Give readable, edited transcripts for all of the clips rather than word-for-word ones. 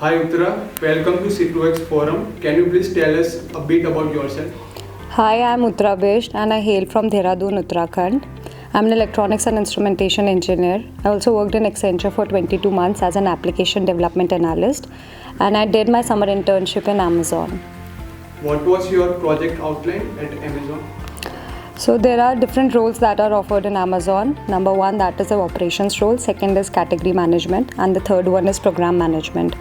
Hi Uttra, welcome to C2X forum. Can you please tell us a bit about yourself? Hi, I'm Uttra Bisht and I hail from Dehradun, Uttarakhand. I'm an electronics and instrumentation engineer. I also worked in Accenture for 22 months as an application development analyst, and I did my summer internship in Amazon. What was your project outline at Amazon? So there are different roles that are offered in Amazon. Number one, that is the operations role. Second is category management, and the third one is program management.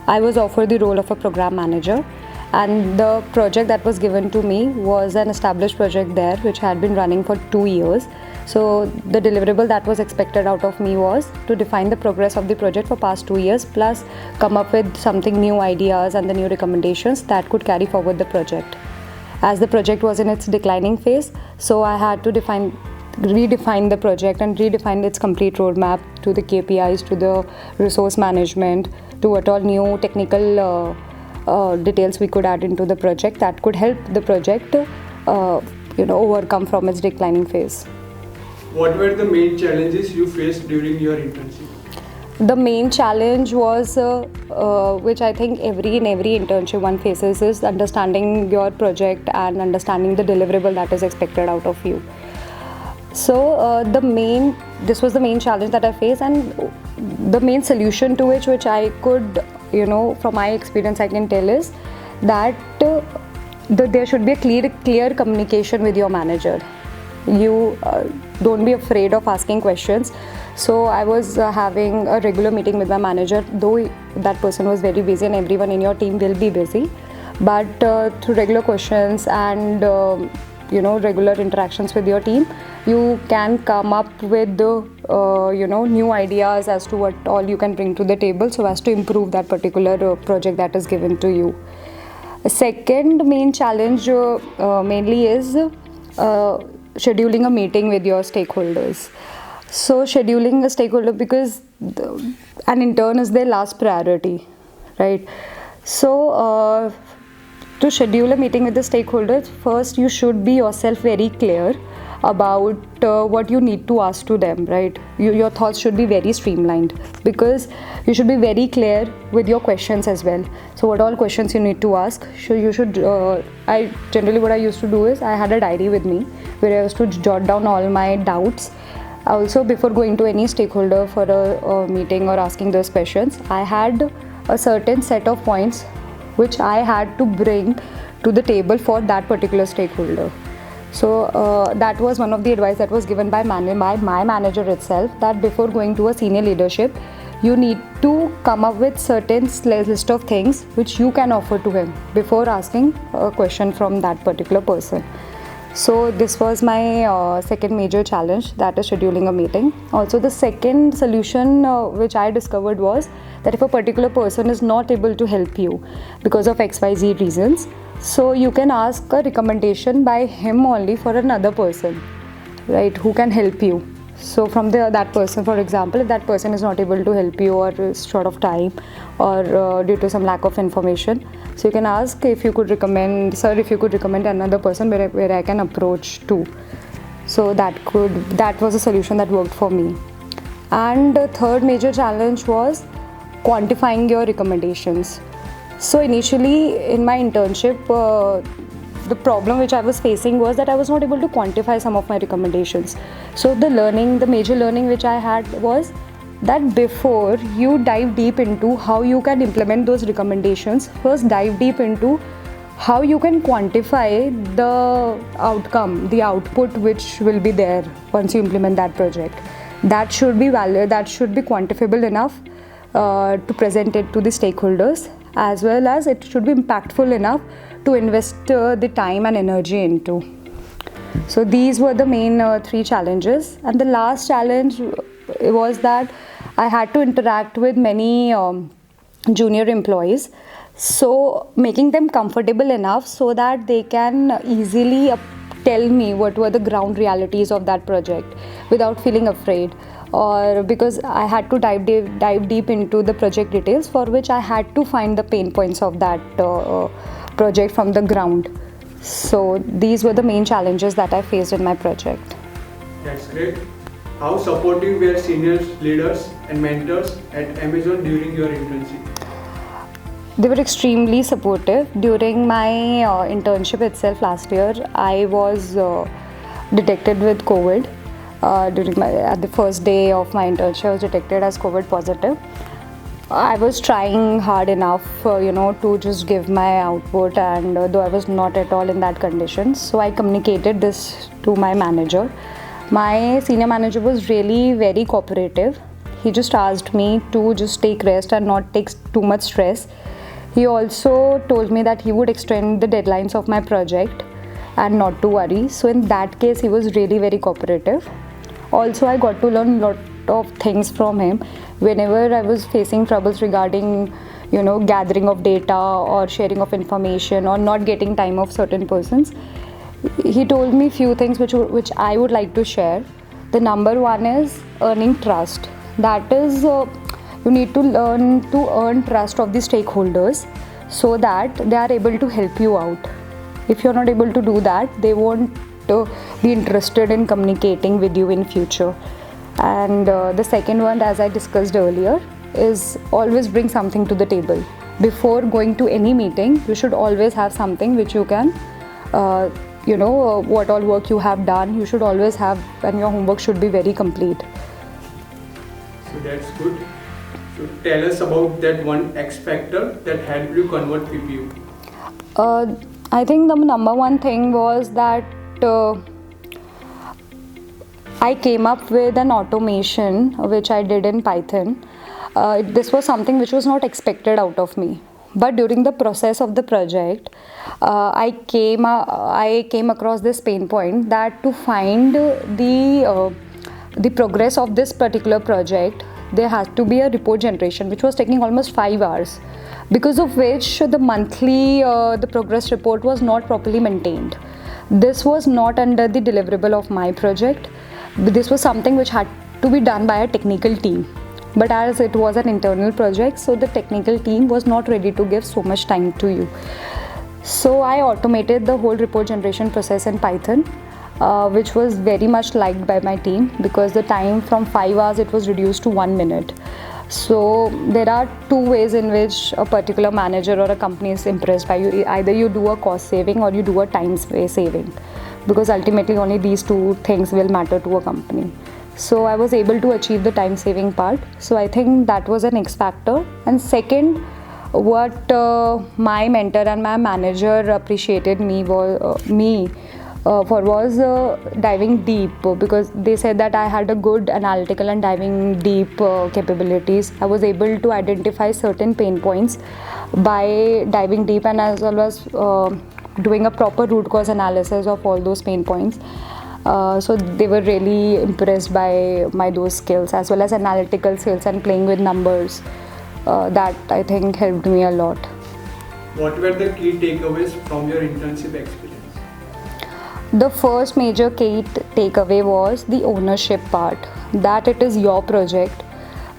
I was offered the role of a program manager, and the project that was given to me was an established project there which had been running for 2 years. So the deliverable that was expected out of me was to define the progress of the project for past 2 years, plus come up with something new ideas and the new recommendations that could carry forward the project. As the project was in its declining phase, so I had to redefine the project and redefine its complete roadmap to the KPIs, to the resource management, to what all new technical details we could add into the project that could help the project overcome from its declining phase. What were the main challenges you faced during your internship? The main challenge was, which I think in every internship one faces, is understanding your project and understanding the deliverable that is expected out of you. So this was the main challenge that I faced, and the main solution to which I could, from my experience I can tell is that there should be a clear communication with your manager. You don't be afraid of asking questions. So I was having a regular meeting with my manager, though that person was very busy and everyone in your team will be busy. But through regular questions and regular interactions with your team, you can come up with new ideas as to what all you can bring to the table so as to improve that particular project that is given to you. The second main challenge mainly is scheduling a meeting with your stakeholders. So scheduling a stakeholder, because an intern is their last priority, right? So to schedule a meeting with the stakeholders, first you should be yourself very clear about what you need to ask to them, right? Your thoughts should be very streamlined, because you should be very clear with your questions as well. So what all questions you need to ask. So you should, what I used to do is I had a diary with me where I used to jot down all my doubts. Also, before going to any stakeholder for a meeting or asking those questions, I had a certain set of points which I had to bring to the table for that particular stakeholder. So that was one of the advice that was given by my manager itself, that before going to a senior leadership, you need to come up with certain list of things which you can offer to him before asking a question from that particular person. So this was my second major challenge, that is scheduling a meeting. Also, the second solution which I discovered was that if a particular person is not able to help you because of XYZ reasons, so you can ask a recommendation by him only for another person, right, who can help you. So from that person, for example, if that person is not able to help you or is short of time or due to some lack of information, so you can ask if you could recommend another person where I can approach to. So that was a solution that worked for me. And the third major challenge was quantifying your recommendations. So initially in my internship, the problem which I was facing was that I was not able to quantify some of my recommendations. So the major learning which I had was that before you dive deep into how you can implement those recommendations, first dive deep into how you can quantify the outcome, the output which will be there once you implement that project. That should be valid, that should be quantifiable enough to present it to the stakeholders, as well as it should be impactful enough to invest the time and energy into. So these were the main three challenges. And the last challenge was that I had to interact with many junior employees, so making them comfortable enough so that they can easily tell me what were the ground realities of that project without feeling afraid. Or because I had to dive deep into the project details, for which I had to find the pain points of that project from the ground. So these were the main challenges that I faced in my project. That's great. How supportive were senior leaders and mentors at Amazon during your internship? They were extremely supportive. During my internship itself last year, I was detected with COVID. At the first day of my internship, I was detected as COVID positive. I was trying hard enough, to just give my output, and though I was not at all in that condition, so I communicated this to my manager. My senior manager was really very cooperative. He just asked me to just take rest and not take too much stress. He also told me that he would extend the deadlines of my project and not to worry. So in that case, he was really very cooperative. Also, I got to learn a lot of things from him. Whenever I was facing troubles regarding, gathering of data or sharing of information or not getting time of certain persons, he told me few things which I would like to share. The number one is earning trust. That is, you need to learn to earn trust of the stakeholders so that they are able to help you out. If you're not able to do that, they won't be interested in communicating with you in future. And the second one, as I discussed earlier, is always bring something to the table. Before going to any meeting, you should always have something which you can, what all work you have done, you should always have, and your homework should be very complete. So that's good. So tell us about that one X factor that helped you convert PPO. I think the number one thing was that I came up with an automation which I did in Python. This was something which was not expected out of me. But during the process of the project, I came across this pain point that to find the progress of this particular project, there had to be a report generation which was taking almost 5 hours, because of which the monthly the progress report was not properly maintained. This was not under the deliverable of my project. This was something which had to be done by a technical team. But as it was an internal project, so the technical team was not ready to give so much time to you. So I automated the whole report generation process in Python, which was very much liked by my team, because the time from 5 hours it was reduced to 1 minute. So there are two ways in which a particular manager or a company is impressed by you. Either you do a cost saving or you do a time saving, because ultimately only these two things will matter to a company. So I was able to achieve the time saving part. So I think that was an X factor. And second, what my mentor and my manager appreciated me was diving deep, because they said that I had a good analytical and diving deep capabilities. I was able to identify certain pain points by diving deep, and as well as doing a proper root cause analysis of all those pain points. So they were really impressed by my those skills, as well as analytical skills and playing with numbers. That I think helped me a lot. What were the key takeaways from your internship experience? The first major key takeaway was the ownership part, that it is your project.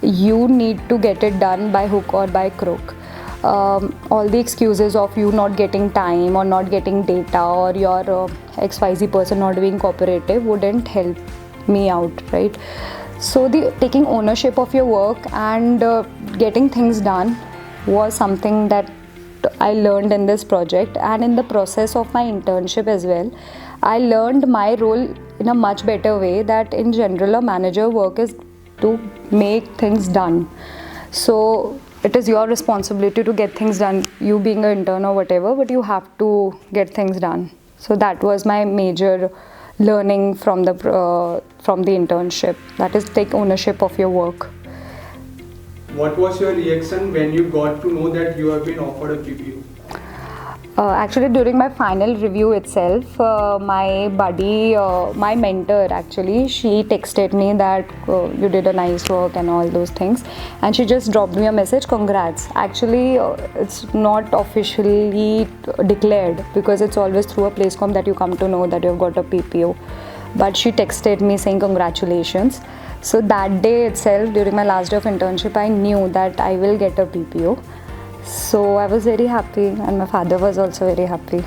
You need to get it done by hook or by crook. All the excuses of you not getting time or not getting data or your XYZ person not being cooperative wouldn't help me out, right? So the taking ownership of your work and getting things done was something that I learned in this project, and in the process of my internship as well. I learned my role in a much better way, that in general a manager work is to make things done. So it is your responsibility to get things done, you being an intern or whatever, but you have to get things done. So that was my major learning from the internship, that is take ownership of your work. What was your reaction when you got to know that you have been offered a PPO? Actually, during my final review itself, my buddy, my mentor actually, she texted me that you did a nice work and all those things, and she just dropped me a message, congrats. Actually, it's not officially declared, because it's always through a placecom that you come to know that you've got a PPO. But she texted me saying congratulations. So that day itself, during my last day of internship, I knew that I will get a PPO. So I was very happy, and my father was also very happy.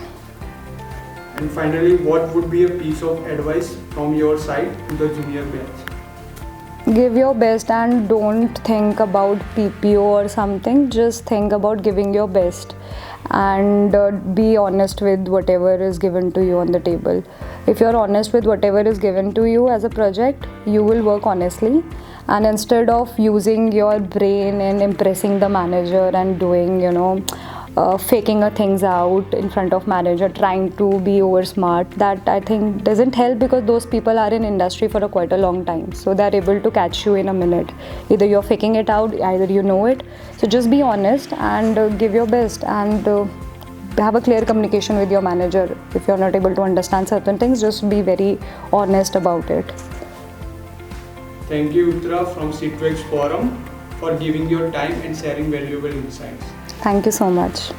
And finally, what would be a piece of advice from your side to the junior batch? Give your best and don't think about PPO or something. Just think about giving your best and be honest with whatever is given to you on the table. If you're honest with whatever is given to you as a project, you will work honestly. And instead of using your brain and impressing the manager and doing, faking things out in front of manager, trying to be over smart, that I think doesn't help, because those people are in industry for quite a long time, so they're able to catch you in a minute. Either you're faking it out, either you know it. So just be honest and give your best, and have a clear communication with your manager. If you're not able to understand certain things, just be very honest about it. Thank you, Uttra from C2X Forum, for giving your time and sharing valuable insights. Thank you so much.